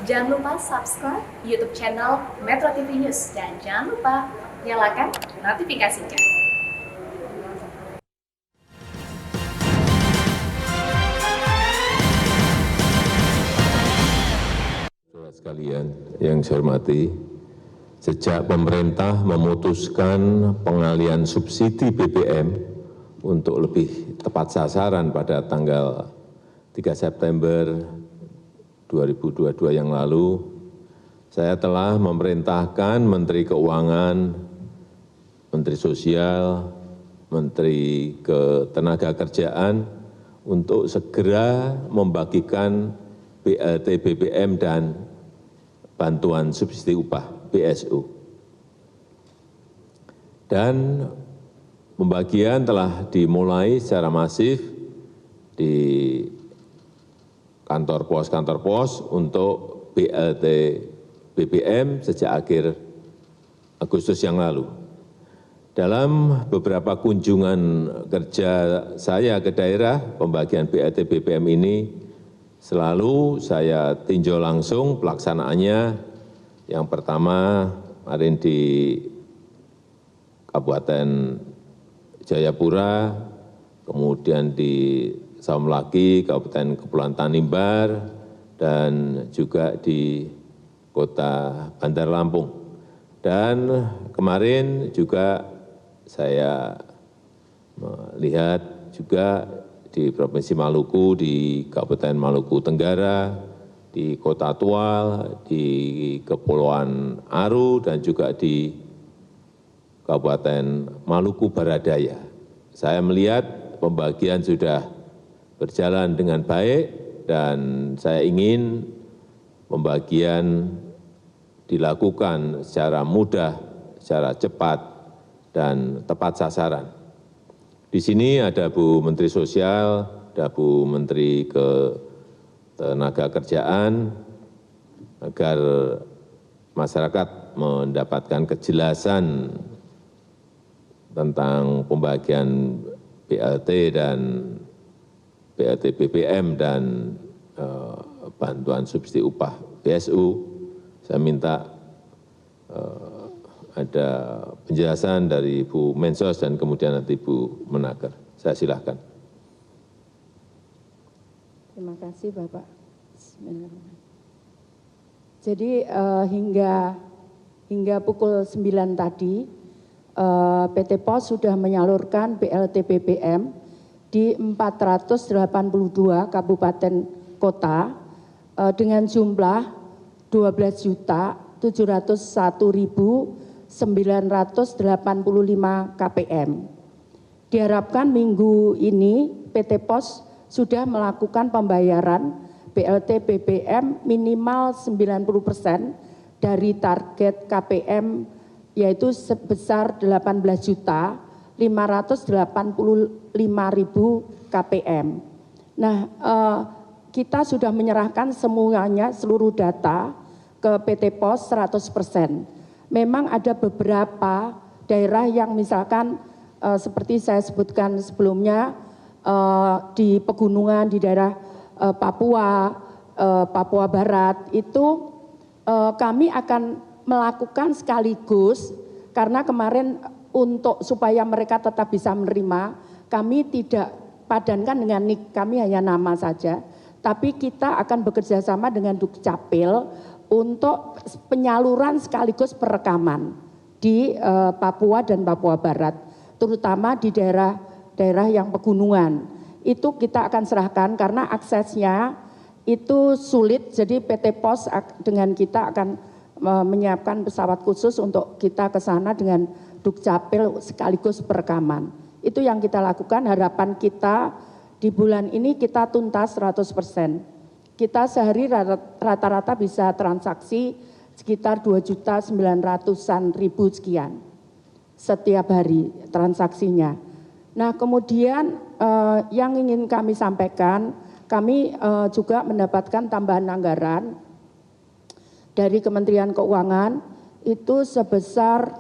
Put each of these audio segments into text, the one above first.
Jangan lupa subscribe YouTube channel Metro TV News dan jangan lupa nyalakan notifikasinya. Saudara sekalian yang saya hormati, sejak pemerintah memutuskan pengalihan subsidi BBM untuk lebih tepat sasaran pada tanggal 3 September 2022 yang lalu, saya telah memerintahkan Menteri Keuangan, Menteri Sosial, Menteri Ketenagakerjaan untuk segera membagikan BLT BBM dan bantuan subsidi upah BSU. Dan pembagian telah dimulai secara masif di kantor pos untuk BLT BBM sejak akhir Agustus yang lalu. Dalam beberapa kunjungan kerja saya ke daerah, pembagian BLT BBM ini selalu saya tinjau langsung pelaksanaannya. Yang pertama kemarin di Kabupaten Jayapura, kemudian di Saumlaki, Kabupaten Kepulauan Tanimbar, dan juga di Kota Bandar Lampung. Dan kemarin juga saya melihat juga di Provinsi Maluku, di Kabupaten Maluku Tenggara, di Kota Tual, di Kepulauan Aru, dan juga di Kabupaten Maluku Baradaya. Saya melihat pembagian sudah berjalan dengan baik dan saya ingin pembagian dilakukan secara mudah, secara cepat, dan tepat sasaran. Di sini ada Bu Menteri Sosial, ada Bu Menteri Ketenagakerjaan, agar masyarakat mendapatkan kejelasan tentang pembagian BLT dan BLT BBM dan bantuan subsidi upah BSU. Saya minta ada penjelasan dari Bu Mensos dan kemudian nanti Bu Menaker. Saya silakan. Terima kasih Bapak. Bismillahirrahmanirrahim. Jadi hingga pukul 9 tadi PT POS sudah menyalurkan BLT BBM di 482 kabupaten kota dengan jumlah 12.701.985 KPM. Diharapkan minggu ini PT POS sudah melakukan pembayaran BLT BBM minimal 90% dari target KPM yaitu sebesar 18.585.000 KPM. Nah, kita sudah menyerahkan semuanya, seluruh data ke PT POS 100%. Memang ada beberapa daerah yang misalkan seperti saya sebutkan sebelumnya, di pegunungan, di daerah Papua Barat, itu kami akan melakukan sekaligus, karena kemarin untuk supaya mereka tetap bisa menerima, kami tidak padankan dengan NIK, kami hanya nama saja. Tapi kita akan bekerja sama dengan Dukcapil untuk penyaluran sekaligus perekaman di Papua dan Papua Barat, terutama di daerah yang pegunungan. Itu kita akan serahkan karena aksesnya itu sulit, jadi PT POS dengan kita akan menyiapkan pesawat khusus untuk kita ke sana dengan Dukcapil sekaligus perekaman. Itu yang kita lakukan, harapan kita di bulan ini kita tuntas 100%. Kita sehari rata-rata bisa transaksi sekitar 2.900.000 sekian setiap hari transaksinya. Nah kemudian yang ingin kami sampaikan, kami juga mendapatkan tambahan anggaran dari Kementerian Keuangan itu sebesar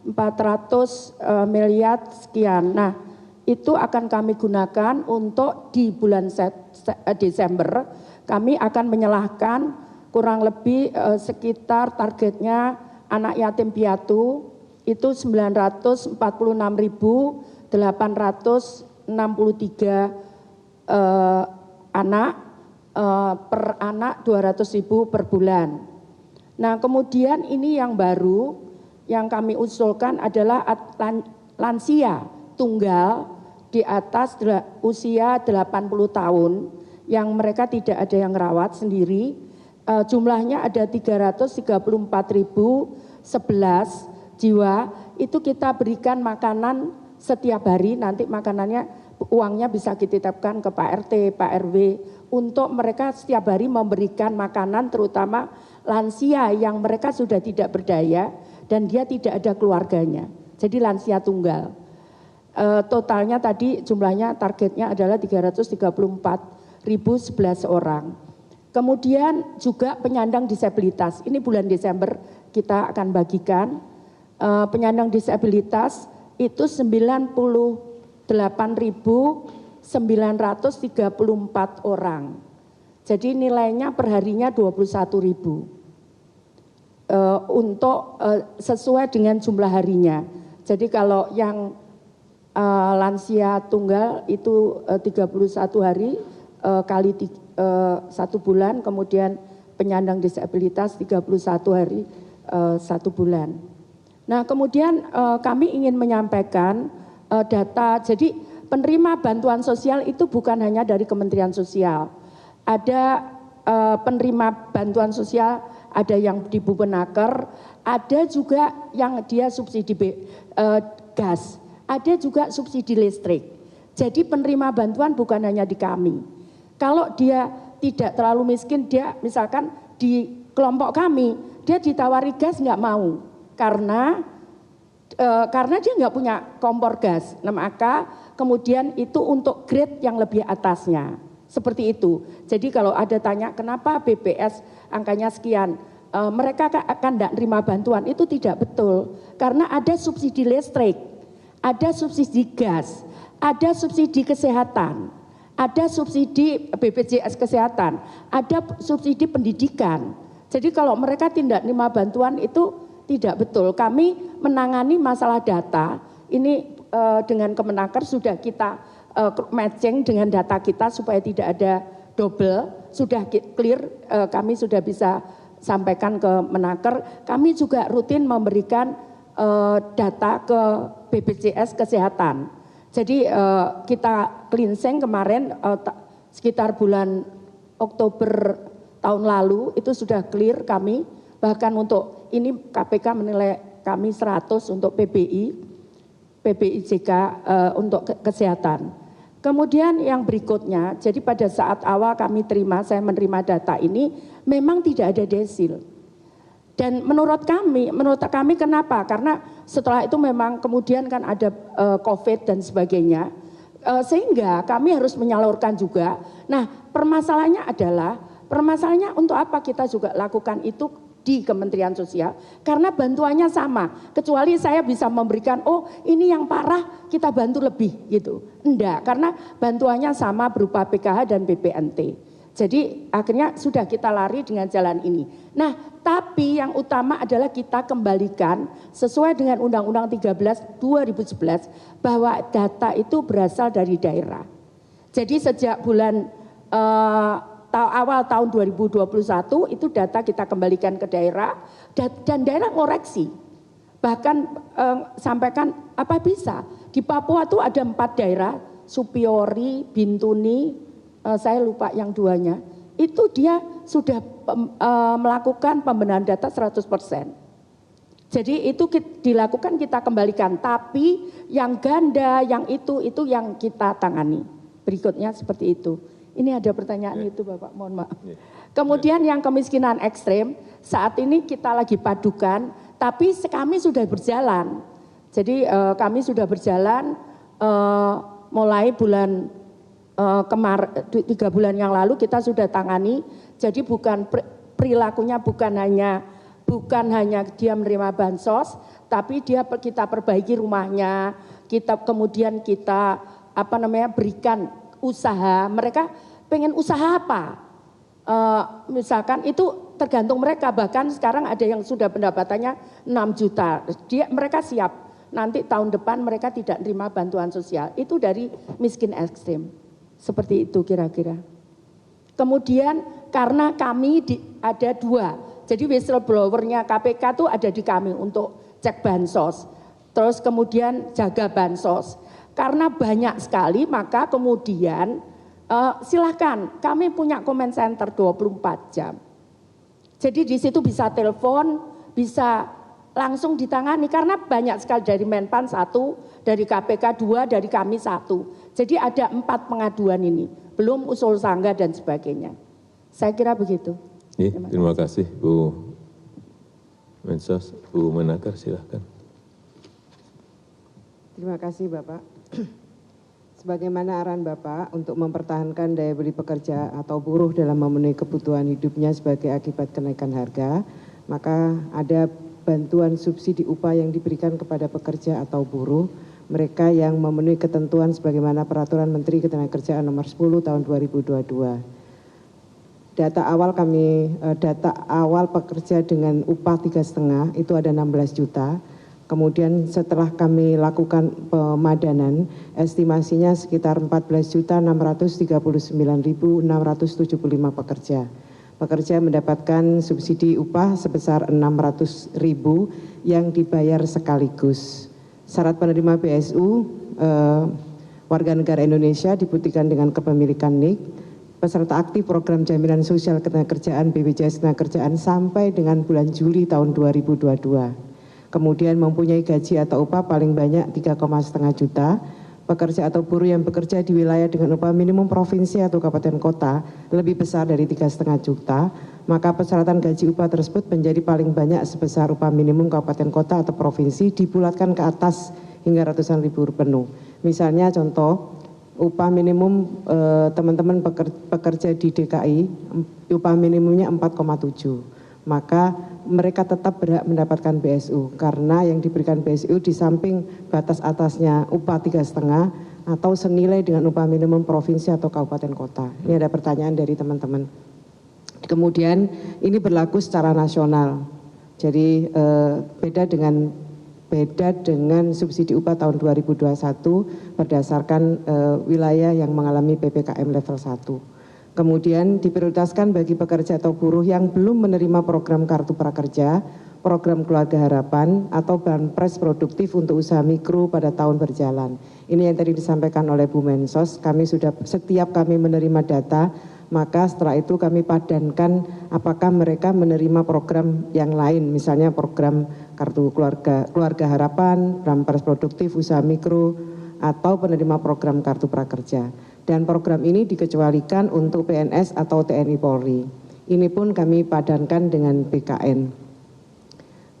400 miliar sekian. Nah, itu akan kami gunakan untuk di bulan Desember kami akan menyalurkan kurang lebih sekitar targetnya anak yatim piatu itu 946.863 anak, per anak 200.000 per bulan. Nah kemudian ini yang baru yang kami usulkan adalah lansia tunggal di atas usia 80 tahun yang mereka tidak ada yang rawat sendiri. Jumlahnya ada 334.011 jiwa, itu kita berikan makanan setiap hari, nanti makanannya uangnya bisa dititipkan ke Pak RT, Pak RW untuk mereka setiap hari memberikan makanan terutama lansia yang mereka sudah tidak berdaya dan dia tidak ada keluarganya. Jadi lansia tunggal. Totalnya tadi jumlahnya targetnya adalah 334.011 orang. Kemudian juga penyandang disabilitas. Ini bulan Desember kita akan bagikan penyandang disabilitas itu 98.934 orang. Jadi nilainya perharinya 21.000 untuk sesuai dengan jumlah harinya. Jadi kalau yang lansia tunggal itu 31 hari kali 1 bulan, kemudian penyandang disabilitas 31 hari 1 bulan. Nah kemudian kami ingin menyampaikan data, jadi penerima bantuan sosial itu bukan hanya dari Kementerian Sosial. Ada penerima bantuan sosial, ada yang di Bupenaker, ada juga yang dia subsidi gas, ada juga subsidi listrik. Jadi penerima bantuan bukan hanya di kami. Kalau dia tidak terlalu miskin, dia misalkan di kelompok kami, dia ditawari gas nggak mau. Karena dia nggak punya kompor gas, nah maka kemudian itu untuk grade yang lebih atasnya, seperti itu. Jadi kalau ada tanya kenapa BPS angkanya sekian, mereka akan tidak nerima bantuan, itu tidak betul. Karena ada subsidi listrik, ada subsidi gas, ada subsidi kesehatan, ada subsidi BPJS kesehatan, ada subsidi pendidikan. Jadi kalau mereka tidak nerima bantuan itu tidak betul. Kami menangani masalah data, ini dengan Kemenaker sudah kita matching dengan data kita supaya tidak ada double, sudah clear, kami sudah bisa sampaikan ke Menaker. Kami juga rutin memberikan data ke BPJS Kesehatan. Jadi kita cleansing kemarin sekitar bulan Oktober tahun lalu itu sudah clear kami. Bahkan untuk ini KPK menilai kami 100 untuk PBIJK untuk kesehatan. Kemudian yang berikutnya, jadi pada saat awal saya menerima data ini memang tidak ada desil. Dan menurut kami kenapa? Karena setelah itu memang kemudian kan ada COVID dan sebagainya. Sehingga kami harus menyalurkan juga. Nah permasalahannya untuk apa kita juga lakukan itu di Kementerian Sosial, karena bantuannya sama, kecuali saya bisa memberikan, oh ini yang parah kita bantu lebih gitu. Enggak, karena bantuannya sama berupa PKH dan BPNT. Jadi akhirnya sudah kita lari dengan jalan ini. Nah tapi yang utama adalah kita kembalikan sesuai dengan Undang-Undang 13 2011 bahwa data itu berasal dari daerah. Jadi sejak bulan awal tahun 2021 itu data kita kembalikan ke daerah dan daerah ngoreksi. Bahkan sampaikan apa bisa. Di Papua itu ada 4 daerah, Supiori, Bintuni, saya lupa yang 2-nya. Itu dia sudah melakukan pembenahan data 100%. Jadi itu dilakukan kita kembalikan, tapi yang ganda, yang itu yang kita tangani. Berikutnya seperti itu. Ini ada pertanyaan itu Bapak, mohon maaf. Kemudian yang kemiskinan ekstrem, saat ini kita lagi padukan, tapi kami sudah berjalan. Jadi kami sudah berjalan mulai bulan 3 bulan yang lalu kita sudah tangani. Jadi perilakunya bukan hanya dia menerima bansos, tapi kita perbaiki rumahnya, kemudian kita berikan usaha. Mereka pengen usaha apa? Misalkan itu tergantung mereka, bahkan sekarang ada yang sudah pendapatannya 6 juta, mereka siap, nanti tahun depan mereka tidak terima bantuan sosial, itu dari miskin ekstrim, seperti itu kira-kira. Kemudian karena kami ada 2, jadi whistleblower-nya KPK itu ada di kami untuk cek bansos, terus kemudian jaga bansos. Karena banyak sekali maka kemudian silakan kami punya comment center 24 jam. Jadi di situ bisa telepon, bisa langsung ditangani karena banyak sekali dari Menpan 1, dari KPK 2, dari kami 1. Jadi ada 4 pengaduan ini, belum usul sangga dan sebagainya. Saya kira begitu. Terima kasih Bu Mensos. Bu Menaker silahkan. Terima kasih Bapak. Sebagaimana arahan Bapak untuk mempertahankan daya beli pekerja atau buruh dalam memenuhi kebutuhan hidupnya sebagai akibat kenaikan harga, maka ada bantuan subsidi upah yang diberikan kepada pekerja atau buruh, mereka yang memenuhi ketentuan sebagaimana Peraturan Menteri Ketenagakerjaan Nomor 10 Tahun 2022. Data awal pekerja dengan upah 3,5 itu ada 16 juta. Kemudian setelah kami lakukan pemadanan, estimasinya sekitar 14.639.675 pekerja. Pekerja mendapatkan subsidi upah sebesar 600.000 yang dibayar sekaligus. Syarat penerima BSU, warga negara Indonesia dibuktikan dengan kepemilikan NIK, peserta aktif program jaminan sosial ketenagakerjaan BPJS Ketenagakerjaan sampai dengan bulan Juli tahun 2022. Kemudian mempunyai gaji atau upah paling banyak 3,5 juta, pekerja atau buruh yang bekerja di wilayah dengan upah minimum provinsi atau kabupaten kota lebih besar dari 3,5 juta, maka persyaratan gaji upah tersebut menjadi paling banyak sebesar upah minimum kabupaten kota atau provinsi dibulatkan ke atas hingga ratusan ribu penuh. Misalnya contoh, upah minimum teman-teman pekerja di DKI, upah minimumnya 4,7. Maka mereka tetap berhak mendapatkan BSU karena yang diberikan BSU di samping batas atasnya upah 3,5 atau senilai dengan upah minimum provinsi atau kabupaten kota. Ini ada pertanyaan dari teman-teman. Kemudian ini berlaku secara nasional. Jadi beda dengan subsidi upah tahun 2021 berdasarkan wilayah yang mengalami PPKM level 1. Kemudian diprioritaskan bagi pekerja atau buruh yang belum menerima program Kartu Prakerja, program Keluarga Harapan, atau Banpres Produktif untuk usaha mikro pada tahun berjalan. Ini yang tadi disampaikan oleh Bu Mensos, setiap kami menerima data, maka setelah itu kami padankan apakah mereka menerima program yang lain, misalnya program Kartu Keluarga Harapan, Banpres Produktif, usaha mikro, atau penerima program Kartu Prakerja. Dan program ini dikecualikan untuk PNS atau TNI Polri. Ini pun kami padankan dengan BKN.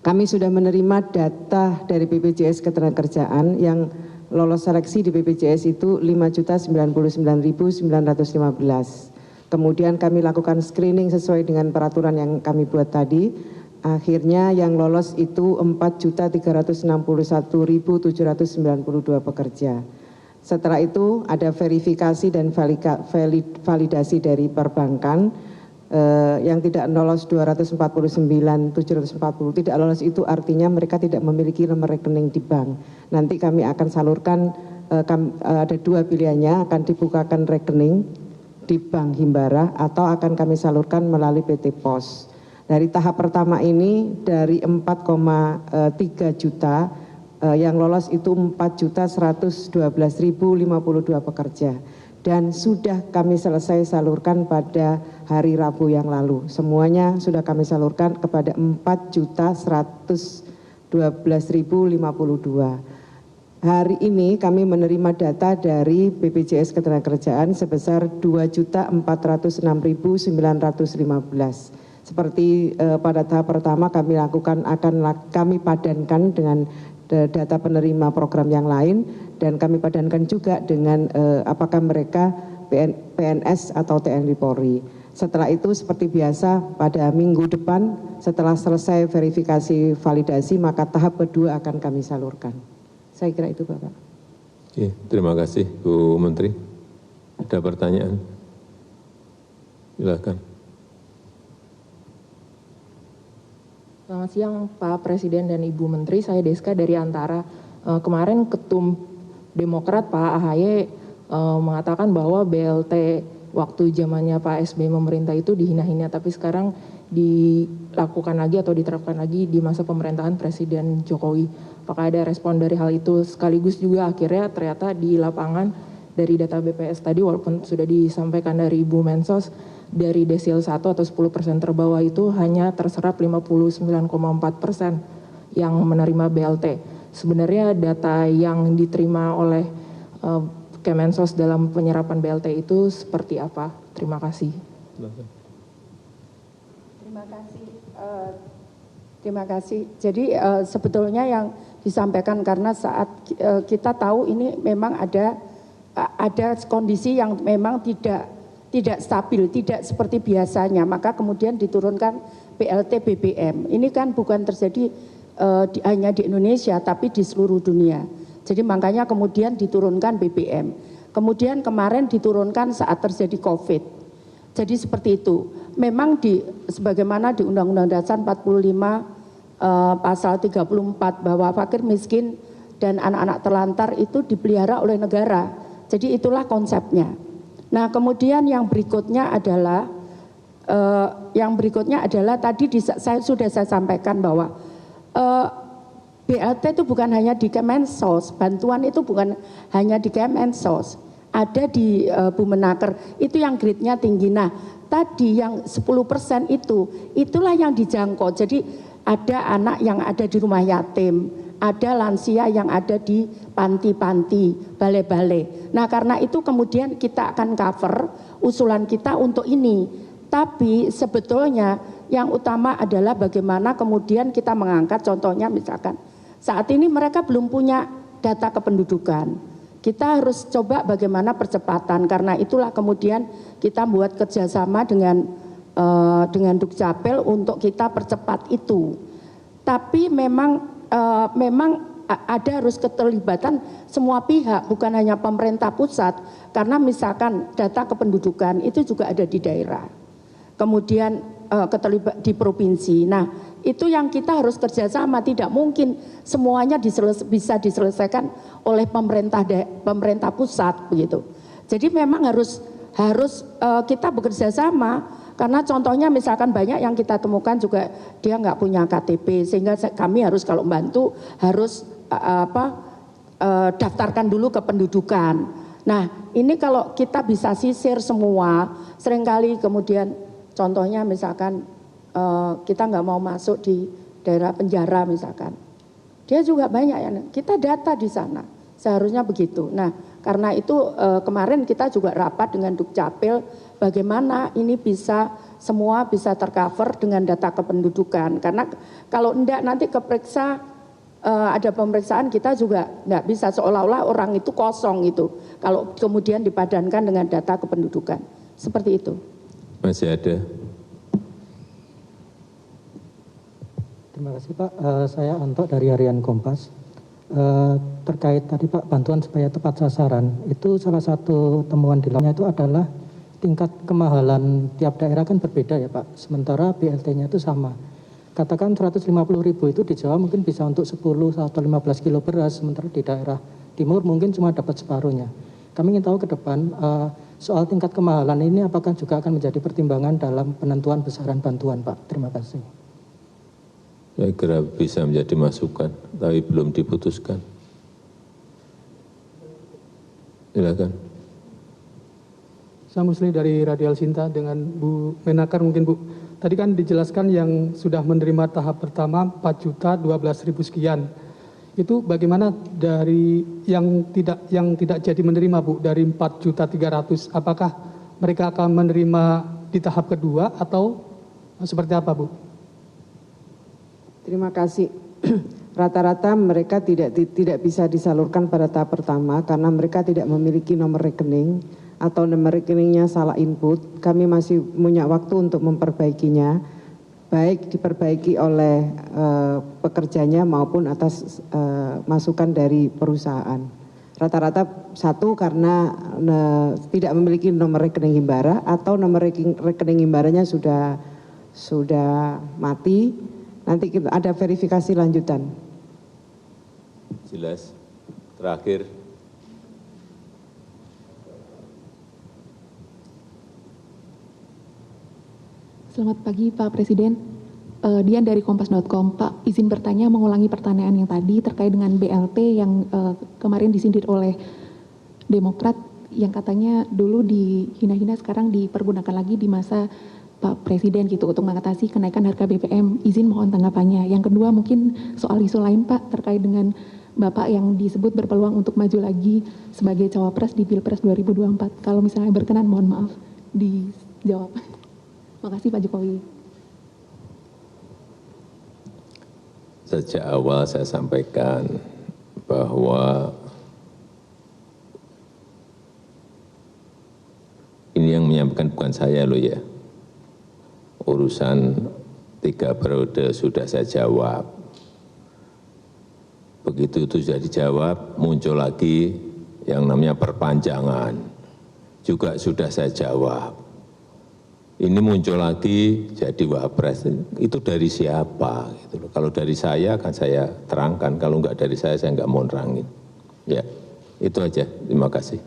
Kami sudah menerima data dari BPJS Ketenagakerjaan yang lolos seleksi di BPJS itu 5.099.915. Kemudian kami lakukan screening sesuai dengan peraturan yang kami buat tadi. Akhirnya yang lolos itu 4.361.792 pekerja. Setelah itu ada verifikasi dan validasi dari perbankan yang tidak lolos 249.740. Tidak lolos itu artinya mereka tidak memiliki nomor rekening di bank. Nanti kami akan salurkan, ada 2 pilihannya, akan dibukakan rekening di Bank Himbara atau akan kami salurkan melalui PT Pos. Dari tahap pertama ini dari 4,3 juta yang lolos itu 4.112.052 pekerja dan sudah kami selesai salurkan pada hari Rabu yang lalu. Semuanya sudah kami salurkan kepada 4.112.052. Hari ini kami menerima data dari BPJS Ketenagakerjaan sebesar 2.406.915. Seperti pada tahap pertama kami lakukan kami padankan dengan data penerima program yang lain dan kami padankan juga dengan apakah mereka PNS atau TNI Polri. Setelah itu seperti biasa pada minggu depan setelah selesai verifikasi validasi maka tahap kedua akan kami salurkan. Saya kira itu Bapak. Oke, terima kasih Bu Menteri. Ada pertanyaan? Silakan. Selamat siang Pak Presiden dan Ibu Menteri, saya Deska dari Antara. Kemarin Ketum Demokrat Pak AHY mengatakan bahwa BLT waktu zamannya Pak SBY memerintah itu dihina-hina, tapi sekarang dilakukan lagi atau diterapkan lagi di masa pemerintahan Presiden Jokowi. Apakah ada respon dari hal itu? Sekaligus juga akhirnya ternyata di lapangan dari data BPS tadi, walaupun sudah disampaikan dari Ibu Mensos, dari desil 1 atau 10% terbawah itu hanya terserap 59,4% yang menerima BLT. Sebenarnya data yang diterima oleh Kemensos dalam penyerapan BLT itu seperti apa? Terima kasih. Terima kasih. Jadi sebetulnya yang disampaikan karena saat kita tahu ini memang ada kondisi yang memang tidak stabil, tidak seperti biasanya, maka kemudian diturunkan BLT BBM. Ini kan bukan terjadi hanya di Indonesia, tapi di seluruh dunia. Jadi makanya kemudian diturunkan BBM. Kemudian kemarin diturunkan saat terjadi COVID. Jadi seperti itu. Memang sebagaimana di Undang-Undang Dasar 45 pasal 34 bahwa fakir miskin dan anak-anak terlantar itu dipelihara oleh negara. Jadi itulah konsepnya. Nah kemudian yang berikutnya adalah tadi sudah saya sampaikan bahwa BLT itu bukan hanya di Kemensos, bantuan itu bukan hanya di Kemensos, ada di Bumenaker, itu yang grade-nya tinggi. Nah tadi yang 10% itulah yang dijangkau. Jadi ada anak yang ada di rumah yatim, ada lansia yang ada di panti-panti, balai-balai. Nah karena itu kemudian kita akan cover usulan kita untuk ini. Tapi sebetulnya yang utama adalah bagaimana kemudian kita mengangkat, contohnya misalkan saat ini mereka belum punya data kependudukan. Kita harus coba bagaimana percepatan, karena itulah kemudian kita buat kerjasama dengan Dukcapil untuk kita percepat itu. Tapi memang ada harus keterlibatan semua pihak, bukan hanya pemerintah pusat, karena misalkan data kependudukan itu juga ada di daerah, kemudian keterlibat di provinsi. Nah itu yang kita harus kerjasama, tidak mungkin semuanya bisa diselesaikan oleh pemerintah pusat begitu. Jadi memang harus kita bekerja sama, karena contohnya misalkan banyak yang kita temukan juga dia nggak punya KTP, sehingga kami harus kalau membantu harus daftarkan dulu kependudukan. Nah ini kalau kita bisa sisir semua, seringkali kemudian contohnya misalkan kita nggak mau masuk di daerah penjara misalkan, dia juga banyak ya, kita data di sana, seharusnya begitu. Nah karena itu kemarin kita juga rapat dengan Dukcapil, bagaimana ini semua bisa tercover dengan data kependudukan, karena kalau enggak nanti keperiksa ada pemeriksaan kita juga nggak bisa, seolah-olah orang itu kosong itu kalau kemudian dipadankan dengan data kependudukan, seperti itu. Masih ada. Terima kasih Pak, saya Anto dari Harian Kompas. Terkait tadi Pak, bantuan supaya tepat sasaran, itu salah satu temuan di dalamnya itu adalah tingkat kemahalan tiap daerah kan berbeda ya Pak, sementara BLT-nya itu sama. Katakan 150.000 itu di Jawa mungkin bisa untuk 10 atau 15 kilo beras, sementara di daerah timur mungkin cuma dapat separuhnya. Kami ingin tahu ke depan soal tingkat kemahalan ini apakah juga akan menjadi pertimbangan dalam penentuan besaran bantuan Pak. Terima kasih. Saya kira bisa menjadi masukan, tapi belum diputuskan. Silakan. Saya Musli dari Radial Sinta dengan Bu Menaker mungkin Bu. Tadi kan dijelaskan yang sudah menerima tahap pertama 4.012.000 sekian. Itu bagaimana dari yang tidak jadi menerima Bu, dari 4.300.000, apakah mereka akan menerima di tahap kedua atau seperti apa Bu? Terima kasih. Rata-rata mereka tidak bisa disalurkan pada tahap pertama karena mereka tidak memiliki nomor rekening atau nomor rekeningnya salah input. Kami masih punya waktu untuk memperbaikinya, baik diperbaiki oleh pekerjanya maupun atas masukan dari perusahaan. Rata-rata satu karena tidak memiliki nomor rekening himbara atau nomor rekening himbaranya sudah mati. Nanti kita ada verifikasi lanjutan. Jelas. Terakhir. Selamat pagi Pak Presiden. Dian dari Kompas.com. Pak, izin bertanya mengulangi pertanyaan yang tadi terkait dengan BLT yang kemarin disindir oleh Demokrat yang katanya dulu dihina-hina sekarang dipergunakan lagi di masa Pak Presiden gitu untuk mengatasi kenaikan harga BBM. Izin mohon tanggapannya. Yang kedua mungkin soal isu lain Pak terkait dengan Bapak yang disebut berpeluang untuk maju lagi sebagai cawapres di Pilpres 2024. Kalau misalnya berkenan mohon maaf dijawab. Makasih Pak Jokowi. Sejak awal saya sampaikan bahwa ini yang menyampaikan bukan saya loh ya. Urusan 3 periode sudah saya jawab. Begitu itu sudah dijawab, muncul lagi yang namanya perpanjangan. Juga sudah saya jawab. Ini muncul lagi jadi wapres, itu dari siapa? Gitu loh. Kalau dari saya akan saya terangkan, kalau enggak dari saya enggak mau nerangin. Ya, itu aja. Terima kasih.